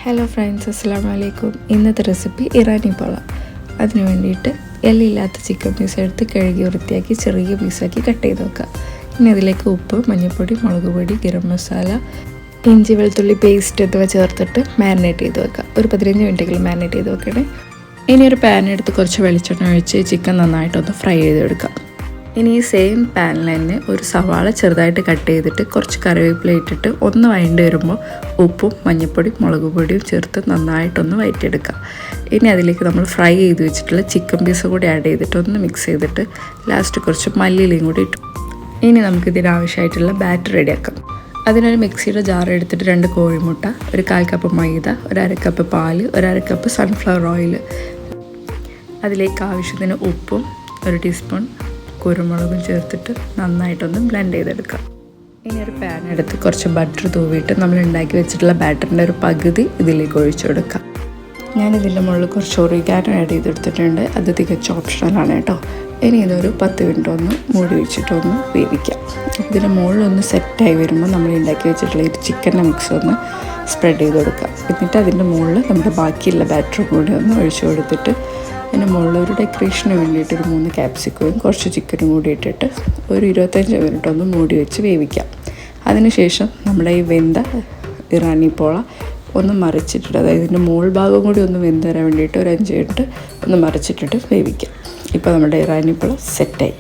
Hello friends, അസ്സലാമു അലൈക്കും. ഇന്നത്തെ റെസിപ്പി ഇറാനി പോള. അതിന് വേണ്ടിയിട്ട് എല്ലില്ലാത്ത ചിക്കൻ പീസ് എടുത്ത് കഴുകി വൃത്തിയാക്കി ചെറിയ പീസാക്കി കട്ട് ചെയ്ത് വെക്കുക. ഇനി അതിലേക്ക് ഉപ്പ്, മഞ്ഞൾപ്പൊടി, മുളക് പൊടി, ഗരം മസാല, ഇഞ്ചി വെളുത്തുള്ളി പേസ്റ്റ് എന്നിവ ചേർത്തിട്ട് മാരിനേറ്റ് ചെയ്ത് വെക്കുക. ഒരു 15 മിനിറ്റെങ്കിലും മാരിനേറ്റ് ചെയ്ത് വെക്കണേ. ഇനി ഒരു പാൻ എടുത്ത് കുറച്ച് വെളിച്ചെണ്ണ ഒഴിച്ച് ചിക്കൻ നന്നായിട്ടൊന്ന് ഫ്രൈ ചെയ്തെടുക്കാം. ഇനി ഈ സെയിം പാനിൽ തന്നെ ഒരു സവാള ചെറുതായിട്ട് കട്ട് ചെയ്തിട്ട് കുറച്ച് കറിവേപ്പില ഇട്ടിട്ട് ഒന്ന് വഴണ്ട് വരുമ്പോൾ ഉപ്പും മഞ്ഞൾപ്പൊടിയും മുളക് പൊടിയും ചേർത്ത് നന്നായിട്ടൊന്ന് വഴറ്റിയെടുക്കുക. ഇനി അതിലേക്ക് നമ്മൾ ഫ്രൈ ചെയ്ത് വെച്ചിട്ടുള്ള ചിക്കൻ പീസ് കൂടി ആഡ് ചെയ്തിട്ട് ഒന്ന് മിക്സ് ചെയ്തിട്ട് ലാസ്റ്റ് കുറച്ച് മല്ലിയിലയും കൂടി ഇട്ടു. ഇനി നമുക്കിതിനാവശ്യമായിട്ടുള്ള ബാറ്റർ റെഡിയാക്കാം. അതിനൊരു മിക്സിയുടെ ജാർ എടുത്തിട്ട് 2 കോഴിമുട്ട, ഒരു 1/4 കപ്പ് മൈദ, ഒരു 1/2 കപ്പ് പാല്, ഒരു 1/2 കപ്പ് സൺഫ്ലവർ ഓയിൽ, അതിലേക്ക് ആവശ്യത്തിന് ഉപ്പും 1 ടീസ്പൂൺ കുരുമുളകും ചേർത്തിട്ട് നന്നായിട്ടൊന്ന് ബ്ലെൻഡ് ചെയ്തെടുക്കാം. ഇനി ഒരു പാൻ എടുത്ത് കുറച്ച് ബട്ടർ തൂവിയിട്ട് നമ്മൾ ഉണ്ടാക്കി വെച്ചിട്ടുള്ള ബാറ്ററിൻ്റെ ഒരു പകുതി ഇതിലേക്ക് ഒഴിച്ചു കൊടുക്കാം. ഞാനിതിൻ്റെ മുകളിൽ കുറച്ച് ഒറിഗാനോ ആഡ് ചെയ്തെടുത്തിട്ടുണ്ട്. അത് തികച്ചും ഓപ്ഷണലാണ് കേട്ടോ. ഇനി ഇതൊരു 10 മിനിറ്റ് ഒന്ന് മൂടി വെച്ചിട്ടൊന്ന് വേവിക്കാം. ഇതിൻ്റെ മുകളിലൊന്ന് സെറ്റായി വരുമ്പോൾ നമ്മൾ ഉണ്ടാക്കി വെച്ചിട്ടുള്ള ഈ ചിക്കൻ്റെ മിക്സ് ഒന്ന് സ്പ്രെഡ് ചെയ്ത് കൊടുക്കാം. എന്നിട്ട് അതിൻ്റെ മുകളിൽ നമ്മുടെ ബാക്കിയുള്ള ബാറ്റർ കൂടി ഒന്ന് ഒഴിച്ചു കൊടുത്തിട്ട് അതിൻ്റെ മുകളിൽ ഒരു ഡെക്കറേഷന് വേണ്ടിയിട്ട് ഒരു 3 ക്യാപ്സിക്കവും കുറച്ച് ചിക്കനും കൂടി ഇട്ടിട്ട് ഒരു 25 മിനിറ്റ് ഒന്ന് മൂടി വെച്ച് വേവിക്കാം. അതിനുശേഷം നമ്മുടെ ഈ വെന്ത ഇറാനി പോള ഒന്ന് മറിച്ചിട്ടിട്ട്, അതായത് ഇതിൻ്റെ മുകൾ ഭാഗം കൂടി ഒന്ന് വെന്ത് തരാൻ വേണ്ടിയിട്ട് ഒരു 5 മിനിറ്റ് ഒന്ന് മറിച്ചിട്ടിട്ട് വേവിക്കാം. ഇപ്പോൾ നമ്മുടെ ഇറാനി പോള സെറ്റായി.